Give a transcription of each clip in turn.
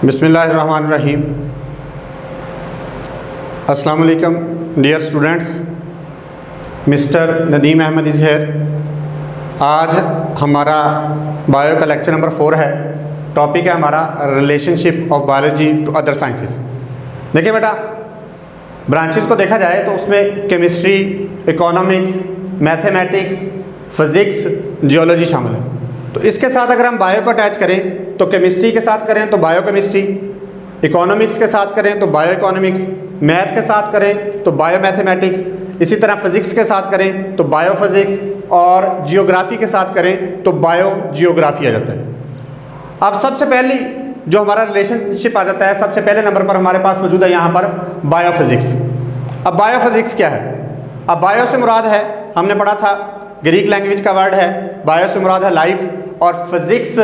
बिस्मिल्लाहिर्रहमानिर्रहीम। अस्सलाम वालेकुम dear students, mister Nadeem Ahmed is here. आज हमारा बायो का लेक्चर नंबर 4 है। टॉपिक है हमारा relationship of biology to other sciences. देखिए बेटा, ब्रांचेस को देखा जाए तो उसमें chemistry, economics, mathematics, physics, geology शामिल है। तो इसके साथ अगर हम बायो को अटैच करें तो केमिस्ट्री के साथ करें तो बायो केमिस्ट्री, इकोनॉमिक्स के साथ करें तो बायो इकोनॉमिक्स, मैथ के साथ करें तो बायो मैथमेटिक्स, इसी तरह फिज़िक्स के साथ करें तो बायो फिज़िक्स, और जियोग्राफी के साथ करें तो बायो जियोग्राफी आ जाता है। अब सबसे पहली जो हमारा रिलेशनशिप आ जाता है, सबसे पहले नंबर पर हमारे पास मौजूद है यहाँ पर बायोफिज़िक्स। अब बायोफिज़िक्स क्या है? अब बायो से मुराद है, हमने पढ़ा था ग्रीक लैंग्वेज का वर्ड है, बायो से मुराद है लाइफ, और physics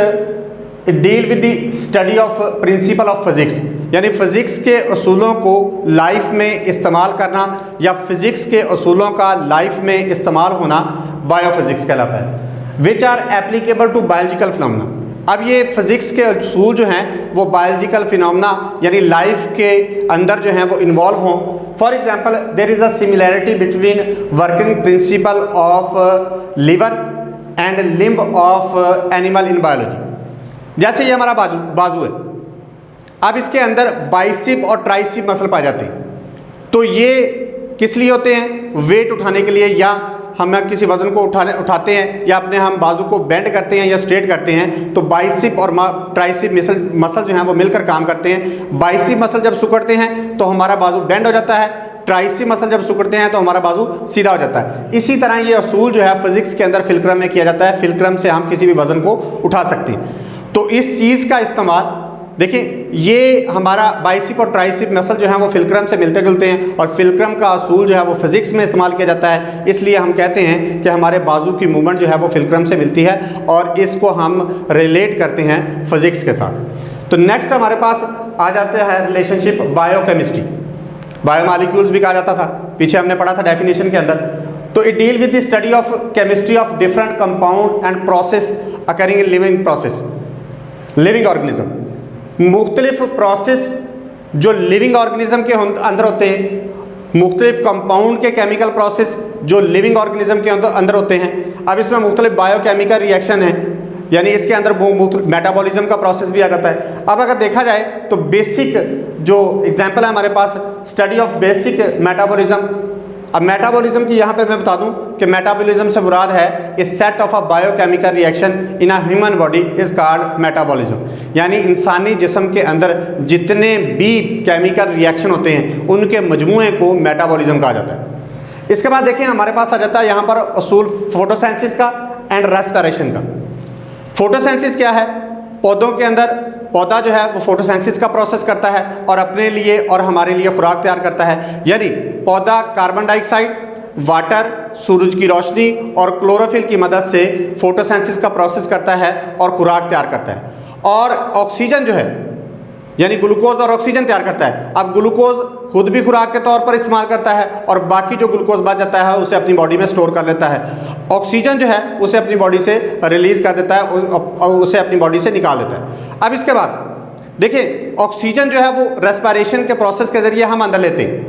deal with the study of principle of physics, यानी फ़िज़िक्स के असूलों को लाइफ में इस्तेमाल करना या फ़िज़िक्स के असूलों का लाइफ में इस्तेमाल होना बायोफिज़िक्स कहलाता है। Which are applicable to biological phenomena. अब ये फ़िज़िक्स के असूल जो हैं वो बायोलॉजिकल फिनोमेना यानी लाइफ के अंदर जो हैं वो इन्वॉल्व हों। For example, there is a similarity between working principle of lever and limb of animal in biology. जैसे ये हमारा बाजू है, अब इसके अंदर बाइसिप और ट्राइसिप मसल पाए जाते हैं। तो ये किस लिए होते हैं? वेट उठाने के लिए, या हम किसी वजन को उठाते हैं, या अपने हम बाजू को बेंड करते हैं या स्ट्रेट करते हैं, तो बाइसिप और ट्राइसिप मसल जो हैं वो मिलकर काम करते हैं। बाइसिप मसल जब सिकुड़ते हैं तो हमारा बाजू बेंड हो जाता है, ट्राइसिप मसल जब सिकुड़ते हैं तो हमारा बाजू सीधा हो जाता है। इसी तरह ये असूल जो है फिज़िक्स के अंदर फिलक्रम में किया जाता है। फिलक्रम से हम किसी भी वजन को उठा सकते हैं। तो इस चीज़ का इस्तेमाल देखिए, ये हमारा बाइसिप और ट्राइसिप मसल जो है वो फिलक्रम से मिलते जुलते हैं, और फिलक्रम का असूल जो है वो फिज़िक्स में इस्तेमाल किया जाता है। इसलिए हम कहते हैं कि हमारे बाजू की मूवमेंट जो है वो फिलक्रम से मिलती है, और इसको हम रिलेट करते हैं फिज़िक्स के साथ। तो नेक्स्ट हमारे पास आ जाता है रिलेशनशिप बायोकेमिस्ट्री। बायोमॉलिक्यूल्स भी कहा जाता था, पीछे हमने पढ़ा था डेफिनेशन के अंदर। तो it deal with the study of chemistry of different compound and process occurring in living process, living organism. मुख्तलिफ प्रोसेस जो लिविंग ऑर्गेनिज्म के अंदर होते हैं, मुख्तलिफ कंपाउंड के केमिकल प्रोसेस जो लिविंग ऑर्गेनिज्म के अंदर होते हैं। अब इसमें मुख्तलिफ बायोकेमिकल रिएक्शन है, यानी इसके अंदर मेटाबॉलिज्म का प्रोसेस भी आ जाता है। अब अगर देखा जाए तो बेसिक जो एग्जाम्पल है हमारे पास, स्टडी ऑफ बेसिक मेटाबॉलिज्म। अब मेटाबॉलिज्म की यहाँ पे मैं बता दूं कि मेटाबॉलिज्म से मुराद है इस set of a biochemical reaction in a human body is called metabolism, यानी इंसानी जिस्म के अंदर जितने भी केमिकल रिएक्शन होते हैं उनके मजमूए को मेटाबॉलिज्म कहा जाता है। इसके बाद देखें हमारे पास आ जाता है यहाँ पर असूल फोटोसिंथेसिस का एंड रेस्पिरेशन का। फोटोसिंथेसिस क्या है? पौधों के अंदर पौधा जो है वो फोटोसिंथेसिस का प्रोसेस करता है और अपने लिए और हमारे लिए खुराक तैयार करता है। यानी पौधा कार्बन डाइऑक्साइड, वाटर, सूरज की रोशनी और क्लोरोफिल की मदद से फोटोसिंथेसिस का प्रोसेस करता है और खुराक तैयार करता है, और ऑक्सीजन जो है यानी ग्लूकोज और ऑक्सीजन तैयार करता है। अब ग्लूकोज खुद भी खुराक के तौर पर इस्तेमाल करता है, और बाकी जो ग्लूकोज बच जाता है उसे अपनी बॉडी में स्टोर कर लेता है। ऑक्सीजन जो है उसे अपनी बॉडी से रिलीज़ कर देता है और उसे अपनी बॉडी से निकाल देता है। अब इसके बाद देखिए, ऑक्सीजन जो है वो रेस्पिरेशन के प्रोसेस के ज़रिए हम अंदर लेते हैं,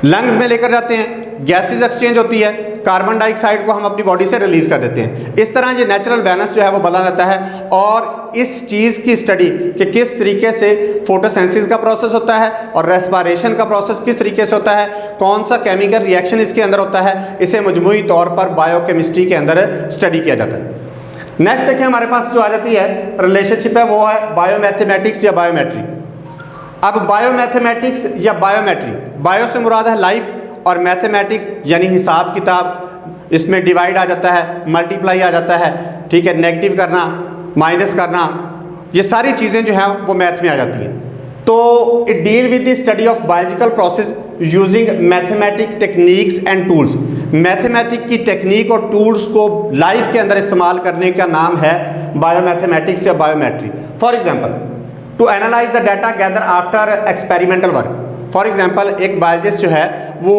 लंग्स में लेकर जाते हैं, गैसेज एक्सचेंज होती है, कार्बन डाइऑक्साइड को हम अपनी बॉडी से रिलीज़ कर देते हैं। इस तरह ये नेचुरल बैलेंस जो है वो बना रहता है। और इस चीज़ की स्टडी कि किस तरीके से फोटोसिंथेसिस का प्रोसेस होता है और रेस्पिरेशन का प्रोसेस किस तरीके से होता है, कौन सा केमिकल रिएक्शन इसके अंदर होता है, इसे मजमूई तौर पर बायोकेमिस्ट्री के अंदर स्टडी किया जाता है। नेक्स्ट देखिए हमारे पास जो आ जाती है रिलेशनशिप है वो है बायोमैथमेटिक्स या बायोमेट्री। अब बायोमैथमेटिक्स या बायोमेट्री, बायो से मुराद है लाइफ, और मैथमेटिक्स यानी हिसाब किताब, इसमें डिवाइड आ जाता है, मल्टीप्लाई आ जाता है, ठीक है, नेगेटिव करना, माइनस करना, ये सारी चीज़ें जो हैं वो मैथ में आ जाती हैं। तो it deal with the study of biological process using mathematic techniques and tools. Mathematic की टेक्निक और टूल्स को लाइफ के अंदर इस्तेमाल करने का नाम है बायोमैथमेटिक्स या biometry. For example, to analyse the data gather after experimental work. For example, एक बायोलॉजिस्ट जो है वो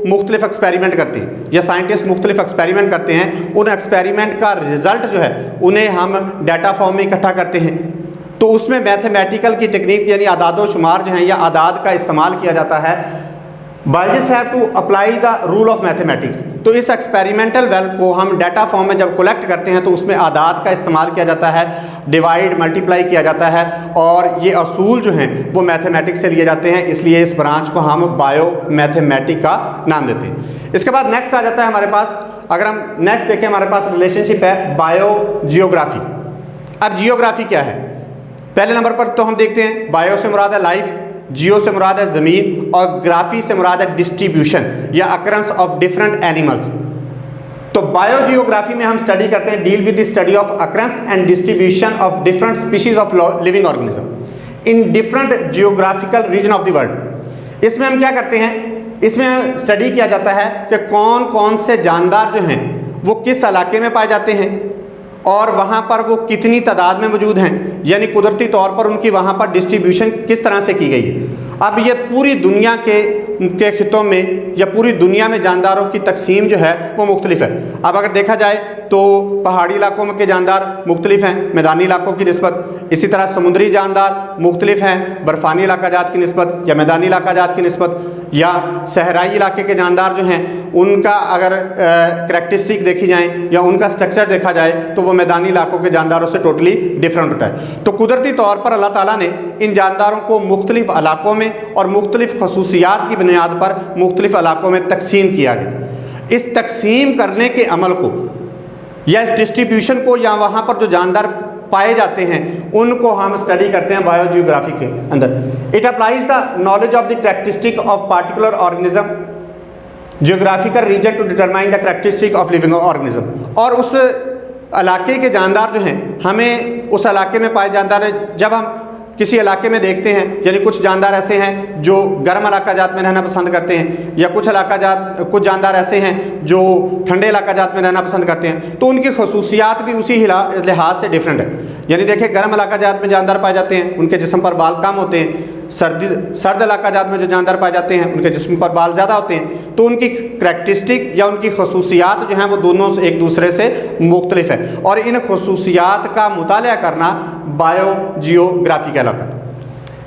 मुख्तलिफ एक्सपेरिमेंट करते हैं, या साइंटिस्ट मुख्तलिफ एक्सपेरिमेंट करते हैं। उन एक्सपेरिमेंट का रिजल्ट जो है उन्हें हम डाटा फॉर्म में इकट्ठा करते हैं। तो उसमें मैथमेटिकल की टेक्निक यानी आदादो शुमार जो हैं या आदाद का इस्तेमाल किया जाता है। Biologist have to apply the rule of mathematics. तो इस एक्सपेरिमेंटल वेल को हम डाटा फॉर्म में जब कलेक्ट करते हैं तो उसमें आदाद का इस्तेमाल किया जाता है, डिवाइड मल्टीप्लाई किया जाता है, और ये असूल जो हैं वो मैथमेटिक्स से लिए जाते हैं, इसलिए इस ब्रांच को हम बायो मैथमेटिक का नाम देते हैं। इसके बाद नेक्स्ट आ जाता है हमारे पास, अगर हम नेक्स्ट देखें हमारे पास रिलेशनशिप है बायो जियोग्राफी। अब जियोग्राफी क्या है? पहले नंबर पर तो हम देखते हैं बायो से मुराद है लाइफ, जियो से मुराद है ज़मीन, और ग्राफी से मुराद है डिस्ट्रीब्यूशन या अकरेंस ऑफ डिफरेंट एनिमल्स। तो बायो जियोग्राफी में हम स्टडी करते हैं, deal with the study of occurrence and distribution of different species of living organism in different geographical region of the world. इसमें हम क्या करते हैं, इसमें स्टडी किया जाता है कि कौन कौन से जानदार जो हैं वो किस इलाके में पाए जाते हैं और वहाँ पर वो कितनी तादाद में मौजूद हैं, यानी कुदरती तौर पर उनकी वहाँ पर डिस्ट्रीब्यूशन किस तरह से की गई है। अब ये पूरी दुनिया के खितों में या पूरी दुनिया में जानदारों की तकसीम जो है वो मुख्तलिफ है। अब अगर देखा जाए तो पहाड़ी इलाकों में के जानदार मुख्तलिफ हैं मैदानी इलाकों की निस्बत, इसी तरह समुद्री जानदार मुख्तलिफ हैं बर्फ़ानी इलाका जात की निस्बत या मैदानी इलाका जात की निस्बत, या सहराई इलाके के जानदार जो हैं उनका अगर करैक्टरिस्टिक देखी जाए या उनका स्ट्रक्चर देखा जाए तो वो मैदानी इलाकों के जानदारों से टोटली डिफरेंट होता है। तो कुदरती तौर पर अल्लाह ताला ने इन जानदारों को मुख्तलिफ इलाकों में और मुख्तलिफ खसूसियात की बुनियाद पर मुख्तलिफ इलाकों में तकसीम किया गया। इस तकसीम करने के अमल को या इस डिस्ट्रीब्यूशन को या वहाँ पर जो जानदार पाए जाते हैं उनको हम स्टडी करते हैं बायोजियोग्राफी के अंदर। It applies the knowledge of the characteristic of particular organism geographical region to determine the characteristic of living organism. और उस इलाके के जानदार जो हैं हमें उस इलाके में पाए जानदार, जब हम किसी इलाके में देखते हैं यानी कुछ जानदार ऐसे हैं जो गर्म इलाका जात में रहना पसंद करते हैं या कुछ जानदार ऐसे हैं जो ठंडे इलाका जात में रहना पसंद करते हैं, तो उनकी खसूसियात भी उसी लिहाज से डिफरेंट है। यानी देखिए गर्म इलाका जात में जानदार पाए जाते हैं उनके जिस्म पर बाल कम होते हैं, सर्द इलाका जात में जो जानदार पाए जाते हैं उनके जिस्म पर बाल ज़्यादा होते हैं। तो उनकी करैक्टरिस्टिक या उनकी खसूसियात जो हैं वो दोनों से एक दूसरे से मुख्तलिफ है, और इन खसूसियात का मुताला करना बायो जियोग्राफी कहलाता है।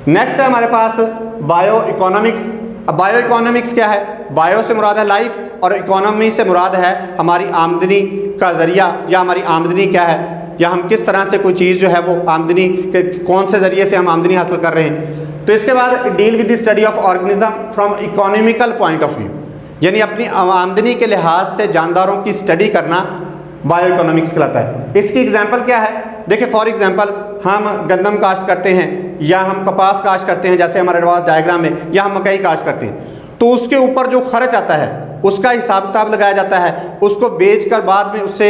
नेक्स्ट है हमारे पास बायो इकोनॉमिक्स। अब बायो इकोनॉमिक्स क्या है? बायो से मुराद है लाइफ और इकोनॉमी से मुराद है हमारी आमदनी का ज़रिया या हमारी आमदनी क्या है, या हम किस तरह से कोई चीज़ जो है वो आमदनी के कौन से ज़रिए से हम आमदनी हासिल कर रहे हैं। तो इसके बाद deal with the study of organism from economical point of view, यानी अपनी आमदनी के लिहाज से जानदारों की स्टडी करना बायो इकोनॉमिक्स कहलाता है। इसकी एग्जांपल क्या है? देखिए फॉर एग्जांपल हम गंदम काश्त करते हैं या हम कपास काश्त करते हैं जैसे हमारे पास डायग्राम में, या हम मकई काश्त करते हैं, तो उसके ऊपर जो खर्च आता है उसका हिसाब किताब लगाया जाता है, उसको बेच कर बाद में उससे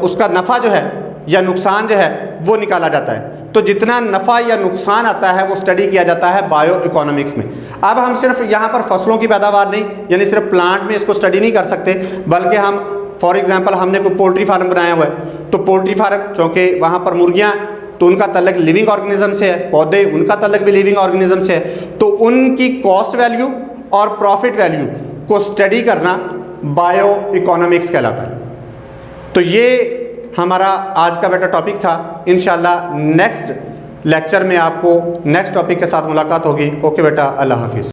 उसका नफ़ा जो है या नुकसान जो है वो निकाला जाता है। तो जितना नफ़ा या नुकसान आता है वो स्टडी किया जाता है बायो इकोनॉमिक्स में। अब हम सिर्फ यहाँ पर फसलों की पैदावार नहीं यानी सिर्फ प्लांट में इसको स्टडी नहीं कर सकते, बल्कि हम फॉर एग्जांपल हमने कोई पोल्ट्री फार्म बनाया हुआ है, तो पोल्ट्री फार्म चूँकि वहाँ पर मुर्गियाँ तो उनका तल्लक लिविंग ऑर्गेनिज्म से है, पौधे उनका तल्लक भी लिविंग ऑर्गेनिज्म से है, तो उनकी कॉस्ट वैल्यू और प्रॉफिट वैल्यू को स्टडी करना बायो इकोनॉमिक्स कहलाता है। तो ये हमारा आज का बेटा टॉपिक था। इंशाल्लाह नेक्स्ट लेक्चर में आपको नेक्स्ट टॉपिक के साथ मुलाकात होगी। ओके बेटा, अल्लाह हाफिज़।